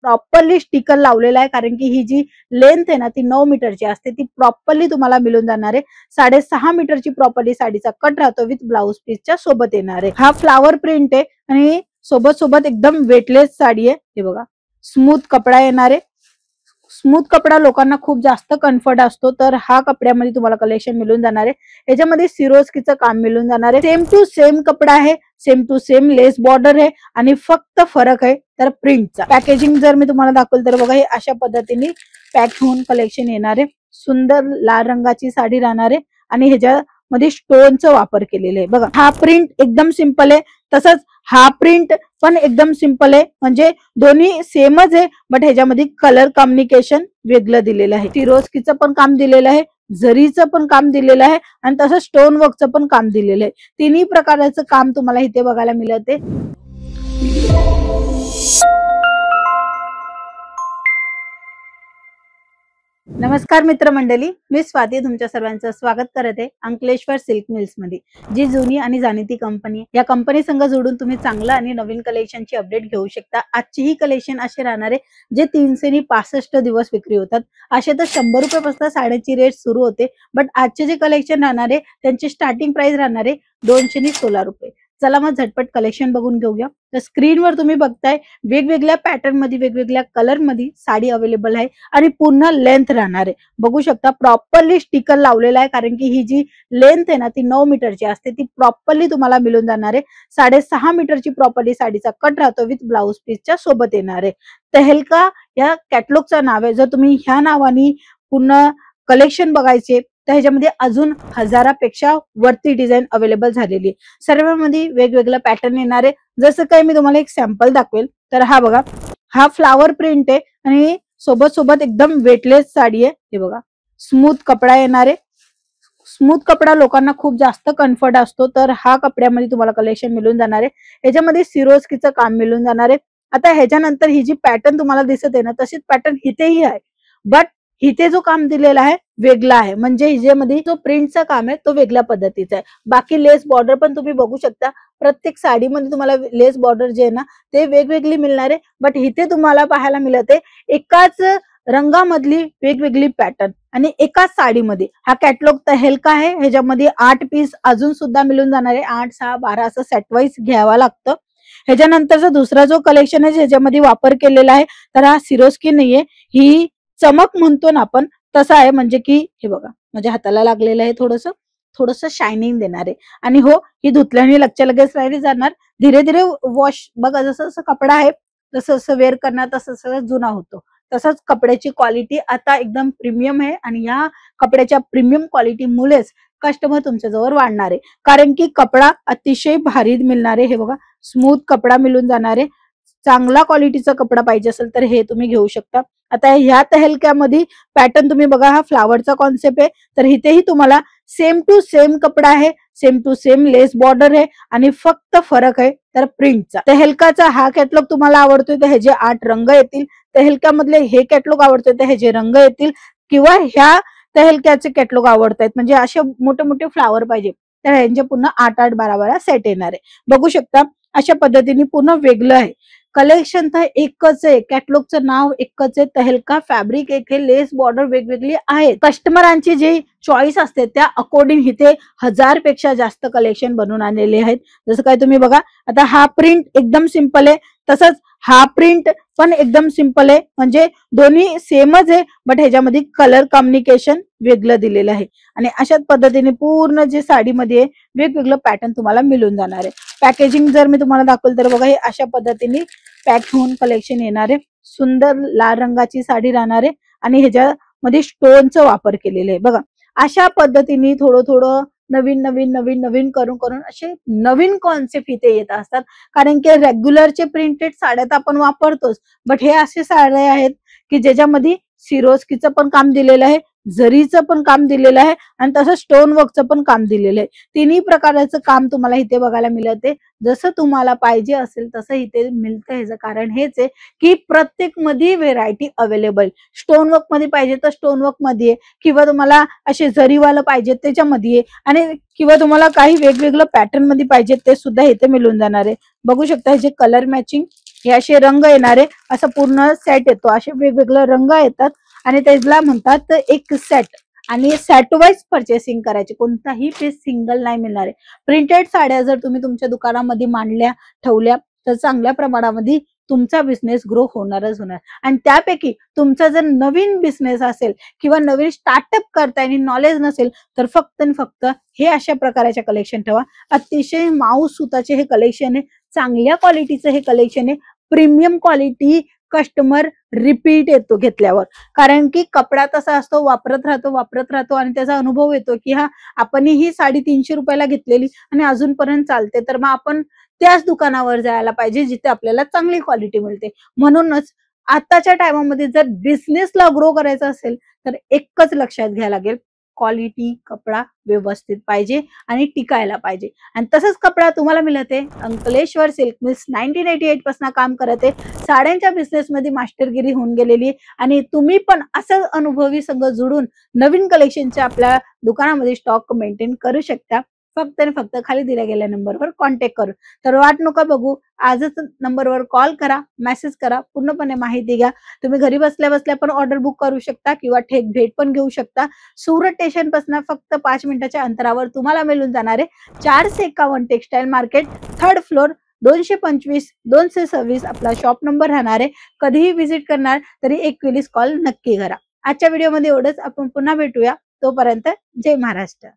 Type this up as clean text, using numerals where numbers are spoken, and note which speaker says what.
Speaker 1: Properly sticker लावलेला आहे, कारण की ही जी लेंथ आहे ना ती 9 मीटरची असते, ती प्रॉपरली तुम्हाला मिळून जाणार आहे. 6.5 मीटरची प्रॉपरली साडीचा कट राहतो विथ ब्लाउज पीसच्या सोबत येणार आहे. हा फ्लावर प्रिंट आहे आणि सोबत सोबत एकदम वेटलेस साडी आहे. हे बघा, स्मूथ कपडा येणार आहे. स्मूथ कपडा लोकांना खूप जास्त कम्फर्ट असतो, तर हा कपड्यामध्ये तुम्हाला कलेक्शन मिळून जाणार आहे. याच्यामध्ये सिरोस्कीचं काम मिळून जाणार आहे. सेम टू सेम कपडा आहे, same to same lace border आहे आणि फक्त फरक आहे तर प्रिंटचा. पॅकेजिंग जर मी तुम्हाला दाखवलं तर बघा, हे अशा पद्धतीने पॅक होऊन कलेक्शन येणार आहे. सुंदर लाल रंगाची साडी राहणार आहे आणि ह्याच्यामध्ये स्टोनचा वापर केलेला आहे. बघा, हा प्रिंट एकदम सिंपल आहे, तसंच हा प्रिंट पण एकदम सिंपल आहे, म्हणजे दोन्ही सेमच आहे, बट ह्याच्यामध्ये कलर कॉम्बिनेशन वेगळं दिलेलं आहे. सिरोस्कीचं पण काम दिलेलं आहे, जरीचं पण काम दिलेलं आहे आणि तसंच स्टोन वर्कचं पण काम दिलेलं आहे. तिन्ही प्रकारचं काम तुम्हाला इथे बघायला मिळते. नमस्कार मित्रमंडळी, मी स्वाती तुमच्या सर्वांचं स्वागत करत आहे अंकलेश्वर सिल्क मिल्स मध्ये, जी जुनी आणि जाणीती कंपनी. या कंपनी संग जोडून तुम्ही चांगलं आणि नवीन कलेक्शनची अपडेट घेऊ शकता. आजची ही कलेक्शन असे राहणार आहे जे 365 दिवस विक्री होतात. असे तर 100 रुपयापासून साड्यांची रेट सुरू होते, बट आजचे जे कलेक्शन राहणार आहे त्यांची स्टार्टिंग प्राइस राहणार आहे 216 रुपये. चला मग झटपट कलेक्शन बघून घेऊया. तर स्क्रीनवर तुम्ही बघताय वेगवेगळ्या पॅटर्न मध्ये, वेगवेगळ्या कलर मध्ये साडी अवेलेबल आहे आणि पूर्ण लेंथ राहणार आहे. बघू शकता प्रॉपरली स्टिकर लावलेला आहे, कारण की ही जी लेंथ आहे ना ती 9 मीटरची असते, ती प्रॉपरली तुम्हाला मिळून जाणार आहे. 6.5 मीटरची प्रॉपरली साडीचा कट राहतो विथ ब्लाउज पीसच्या सोबत येणार आहे. तहलका या कॅटलॉगचं नाव आहे. जर तुम्ही ह्या नावाने पूर्ण कलेक्शन बघायचे तर ह्याच्यामध्ये अजून 1000पेक्षा वरती डिझाईन अवेलेबल झालेली आहे. सर्वांमध्ये वेगवेगळं पॅटर्न येणार आहे. जसं काही मी तुम्हाला एक सॅम्पल दाखवेल तर हा बघा, हा फ्लावर प्रिंट आहे आणि सोबत सोबत एकदम वेटलेस साडी आहे. हे बघा, स्मूथ कपडा येणार आहे. स्मूथ कपडा लोकांना खूप जास्त कम्फर्ट असतो, तर हा कपड्यामध्ये तुम्हाला कलेक्शन मिळून जाणार आहे. ह्याच्यामध्ये सिरोस्कीचं काम मिळून जाणार आहे. आता ह्याच्यानंतर ही जी पॅटर्न तुम्हाला दिसत आहे ना तशीच पॅटर्न इथेही आहे, बट इथे जो काम दिलेला आहे वेगळा आहे, म्हणजे ह्याच्यामध्ये जो प्रिंटचा काम आहे तो वेगळ्या पद्धतीचा आहे. बाकी लेस बॉर्डर पण तुम्ही बघू शकता. प्रत्येक साडीमध्ये तुम्हाला लेस बॉर्डर जे आहे ना ते वेगवेगळी मिळणार आहे, बट इथे तुम्हाला पाहायला मिळते एकाच रंगामधली वेगवेगळी पॅटर्न आणि एकाच साडीमध्ये. हा कॅटलॉग तहलका आहे. ह्याच्यामध्ये 8 पीस अजून सुद्धा मिळून जाणार आहे. 8, 6, 12 असं सेट वाईज घ्यावा लागतं. ह्याच्यानंतरचा दुसरा जो कलेक्शन आहे ज्याच्यामध्ये वापर केलेला आहे तर हा सिरोस्की नाहीये, ही चमक म्हणतो ना आपण तसा आहे, म्हणजे की हे बघा माझ्या हाताला लागलेलं आहे, थोडस शायनिंग देणार आहे. आणि हो, ही धुतल्याने लगेच राहिली जाणार. धीरे धीरे वॉश बघा, जसं जसं कपडा आहे तसं जसं वेअर करणार तसं तसं जुना होतो. तसंच कपड्याची क्वालिटी आता एकदम प्रीमियम आहे आणि या कपड्याच्या प्रीमियम क्वालिटी मुळेच कस्टमर तुमच्या जवळ वाढणार आहे, कारण की कपडा अतिशय भारी मिळणार आहे. हे बघा, स्मूथ कपडा मिळून जाणार आहे. चांगला क्वालिटीचा कपडा पाहिजे असेल तर हे तुम्ही घेऊ शकता. आता ह्या तहलक्यामध्ये पॅटर्न तुम्ही बघा, हा फ्लावरचा कॉन्सेप्ट आहे, तर इथेही तुम्हाला सेम टू सेम कपडा आहे, same to same lace border आहे आणि फक्त फरक आहे तर प्रिंटचा. तहलकाचा हा कॅटलॉग तुम्हाला आवडतोय तर ह्याचे 8 रंग येतील. तहलक्यामधले हे कॅटलॉग आवडतोय तर ह्याचे रंग येतील, किंवा ह्या तहलक्याचे कॅटलॉग आवडतायत म्हणजे असे मोठे मोठे फ्लावर पाहिजे तर ह्यांचे पुन्हा 8-8, 12-12 सेट येणार आहे. बघू शकता अशा पद्धतीने पूर्ण वेगळं आहे. कलेक्शन तर एकच आहे, कॅटलॉगचं नाव एकच आहे, तहलका फॅब्रिक एक आहे, लेस बॉर्डर वेगवेगळी आहे. कस्टमरांची जी चॉईस असते त्या अकॉर्डिंग इथे 1000पेक्षा जास्त कलेक्शन बनवून आणलेले आहेत. जसं काय तुम्ही बघा, आता हा प्रिंट एकदम सिंपल आहे, तसंच हा प्रिंट पण एकदम सिंपल आहे, म्हणजे दोन्ही सेमच आहे, बट ह्याच्यामध्ये कलर कॉम्बिनेशन वेगळं दिलेलं आहे. आणि अशाच पद्धतीने पूर्ण जे साडीमध्ये वेगवेगळं पॅटर्न तुम्हाला मिळून जाणार आहे. पॅकेजिंग जर मी तुम्हाला दाखवलं तर बघा, हे अशा पद्धतीने पॅक होऊन कलेक्शन येणार आहे. सुंदर लाल रंगाची साडी राहणार आहे आणि ह्याच्यामध्ये स्टोनचा वापर केलेला आहे. बघा, अशा पद्धतीने थोडं नवीन नवीन नवीन नवीन करून असे नवीन कॉन्सेप्ट इथे येत असतात, कारण की रेग्युलरचे प्रिंटेड साड्या तर आपण वापरतोच, बट हे असे साड्या आहेत की ज्याच्यामध्ये सिरोस्कीचं पण काम दिलेलं आहे, जरीचं पण काम दिलेलं आहे आणि तसं स्टोन वर्कचं पण काम दिलेलं आहे. तिन्ही प्रकारचं काम तुम्हाला इथे बघायला मिळते. जसं तुम्हाला पाहिजे असेल तसं इथे मिळतं. ह्याचं कारण हेच आहे की प्रत्येक मध्ये व्हेरायटी अवेलेबल. स्टोन वर्क मध्ये पाहिजे तर स्टोन वर्क मध्ये, किंवा तुम्हाला असे जरीवालं पाहिजे त्याच्यामध्ये, आणि किंवा तुम्हाला काही वेगवेगळं पॅटर्न मध्ये पाहिजे ते सुद्धा इथे मिळून जाणार आहे. बघू शकता हे जे कलर मॅचिंग हे असे रंग येणारे असं पूर्ण सेट येतो, असे वेगवेगळे रंग येतात आणि त्याला म्हणतात एक सेट. आणि सेट वाईज परचेसिंग करायचे, कोणताही पीस सिंगल नाही मिळणार आहे. प्रिंटेड साड्या जर तुम्ही तुमच्या दुकानामध्ये मांडल्या ठेवल्या तर चांगल्या प्रमाणामध्ये तुमचा बिझनेस ग्रो होणारच होणार. आणि त्यापैकी तुमचा जर नवीन बिझनेस असेल किंवा नवीन स्टार्टअप करताय आणि नॉलेज नसेल तर फक्त आणि फक्त हे अशा प्रकारचे कलेक्शन ठेवा. अतिशय माऊ सुताचे हे कलेक्शन आहे, चांगल्या क्वालिटीचं हे कलेक्शन आहे, प्रीमियम क्वालिटी. कस्टमर रिपीट येतो घेतल्यावर, कारण की कपडा तसा असतो, वापरत राहतो आणि त्याचा अनुभव येतो की हा आपण ही साडी 300 रुपयाला घेतलेली आणि अजूनपर्यंत चालते, तर मग आपण त्याच दुकानावर जायला पाहिजे जिथे आपल्याला चांगली क्वालिटी मिळते. म्हणूनच आताच्या टायमामध्ये जर बिझनेसला ग्रो करायचा असेल तर एकच लक्षात घ्यायला लागेल, क्वालिटी कपडा व्यवस्थित पाहिजे आणि टिकायला पाहिजे. आणि तसंच कपडा तुम्हाला मिळत आहे अंकलेश्वर सिल्क मिल्स 1988 पासून काम करत आहे, साड्यांच्या बिझनेस मध्ये मास्टरगिरी होऊन गेलेली आहे. आणि तुम्ही पण असं अनुभवी संघ जुडून नवीन कलेक्शनच्या आपल्या दुकानामध्ये स्टॉक मेंटेन करू शकता. फक्त आणि फक्त खाली दिल्या गेल्या नंबरवर कॉन्टॅक्ट करू. तर वाट नका बघू, आजच नंबरवर कॉल करा, मेसेज करा, पूर्णपणे माहिती घ्या. तुम्ही घरी बसल्या बसल्या पण ऑर्डर बुक करू शकता किंवा थेट भेट पण घेऊ शकता. सुरत स्टेशन पासून फक्त 5 मिनिटाच्या अंतरावर तुम्हाला मिळून जाणारे 451 टेक्सटाईल मार्केट, 3rd फ्लोर, 225 226 आपला शॉप नंबर राहणार आहे. कधीही व्हिजिट करणार तरी एक वेळेस कॉल नक्की करा. आजच्या व्हिडिओमध्ये एवढंच. आपण पुन्हा भेटूया. तोपर्यंत जय महाराष्ट्र.